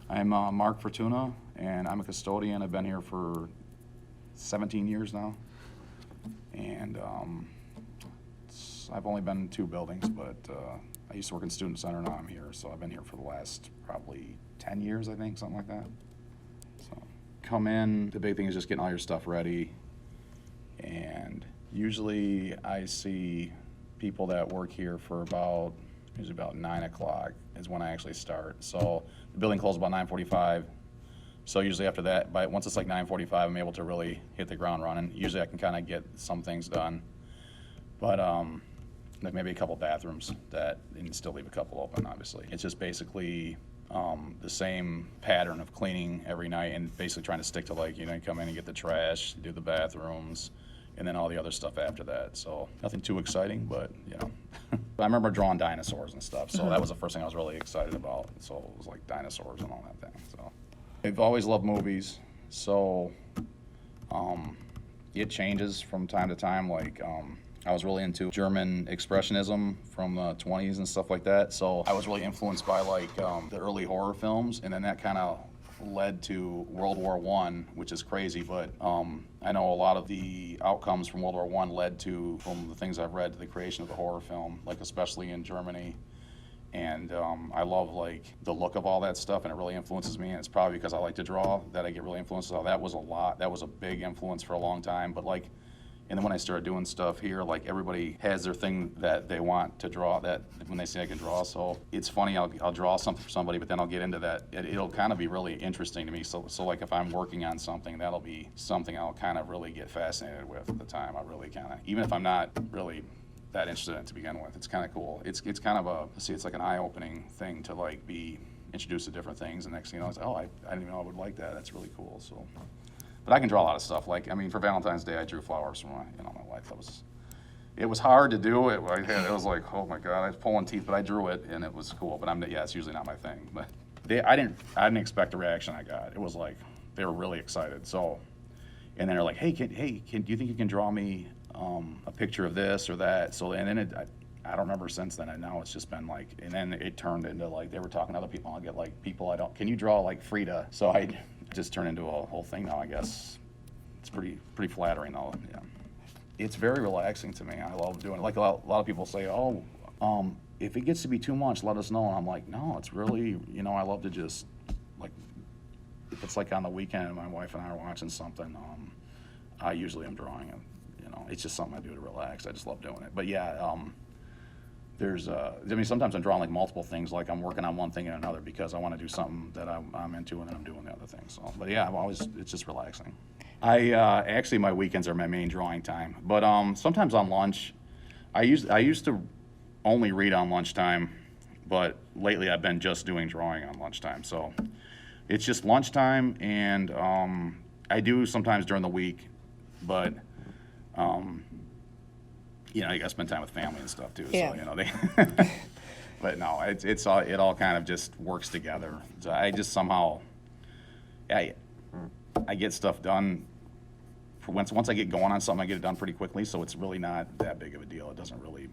I'm Mark Fortuna, and I'm a custodian. I've been here for 17 years now, and I've only been in 2 buildings, but I used to work in student center. Now I'm here, so I've been here for the last probably 10 years, I think, something like that. So come in. The big thing is just getting all your stuff ready, and usually I see people that work here for usually about 9 o'clock is when I actually start. So the building closes about 9:45. So usually after that, once it's like 9:45, I'm able to really hit the ground running. Usually I can kind of get some things done, but like maybe a couple bathrooms and still leave a couple open, obviously. It's just basically the same pattern of cleaning every night and basically trying to stick to, like, you come in and get the trash, do the bathrooms, and then all the other stuff after that. So nothing too exciting, but I remember drawing dinosaurs and stuff, so that was the first thing I was really excited about. So it was like dinosaurs and all that thing. So I've always loved movies, so it changes from time to time. Like I was really into German expressionism from the 20s and stuff like that, so I was really influenced by like the early horror films, and then that kind of led to World War I, which is crazy, but I know a lot of the outcomes from World War I led to, from the things I've read, to the creation of the horror film, like especially in Germany. And I love like the look of all that stuff, and it really influences me, and it's probably because I like to draw that I get really influenced. So that was a big influence for a long time. But like, and then when I started doing stuff here, like everybody has their thing that they want to draw, that when they say I can draw. So it's funny, I'll draw something for somebody, but then I'll get into that. It'll kind of be really interesting to me. So like if I'm working on something, that'll be something I'll kind of really get fascinated with at the time. I really kind of, even if I'm not really that interested in it to begin with, it's kind of cool. It's kind of it's like an eye-opening thing to like be introduced to different things, and next thing you know, it's, oh, I didn't even know I would like that. That's really cool. So. But I can draw a lot of stuff. Like, I mean, for Valentine's Day, I drew flowers for my wife. It was hard to do. It was like, oh my God, I was pulling teeth, but I drew it, and it was cool. But it's usually not my thing. But I didn't expect the reaction I got. It was like, they were really excited. So, and then they're like, hey, do you think you can draw me a picture of this or that? So, and then I don't remember since then, and now it's just been like, and then it turned into like, they were talking to other people. I'll get like people can you draw like Frida? So I just turned into a whole thing now, I guess. It's pretty flattering though, yeah. It's very relaxing to me. I love doing it. Like a lot of people say, oh, if it gets to be too much, let us know. And I'm like, no, it's really, I love to just, like, if it's like on the weekend and my wife and I are watching something, I usually am drawing it. It's just something I do to relax. I just love doing it. But yeah, sometimes I'm drawing like multiple things, like I'm working on one thing and another because I want to do something that I'm into, and then I'm doing the other thing. So, but yeah, it's just relaxing. Actually, my weekends are my main drawing time, but sometimes on lunch, I used to only read on lunchtime, but lately I've been just doing drawing on lunchtime. So it's just lunchtime, and I do sometimes during the week, but you gotta spend time with family and stuff too. Yeah. So but no, it all kind of just works together. So I just somehow, I get stuff done. Once I get going on something, I get it done pretty quickly. So it's really not that big of a deal. It doesn't really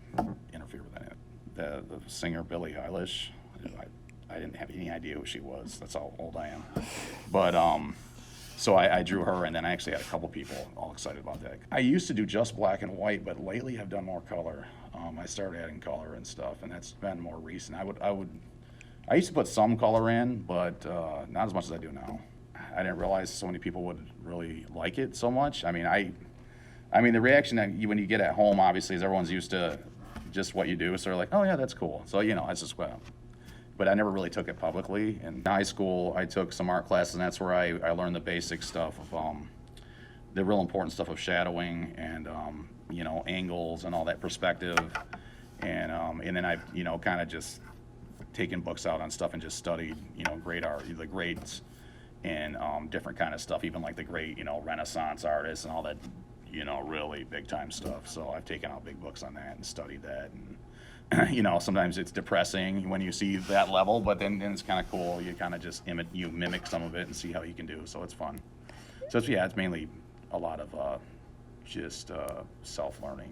interfere with any. The singer Billie Eilish, I didn't have any idea who she was. That's how old I am. But so I drew her, and then I actually had a couple people all excited about that. I used to do just black and white, but lately I've done more color. I started adding color and stuff, and that's been more recent. I used to put some color in, but not as much as I do now. I didn't realize so many people would really like it so much. I mean, the reaction when you get at home, obviously, is everyone's used to just what you do, so they're like, oh yeah, that's cool. So it's just what. But I never really took it publicly. In high school, I took some art classes, and that's where I learned the basic stuff of the real important stuff of shadowing and angles and all that perspective, and then I kind of just taken books out on stuff and just studied great art, the greats, and different kind of stuff, even like the great Renaissance artists and all that really big time stuff. So I've taken out big books on that and studied that, and sometimes it's depressing when you see that level, but then it's kind of cool. You kind of just mimic some of it and see how you can do. So it's fun. So it's mainly a lot of just self-learning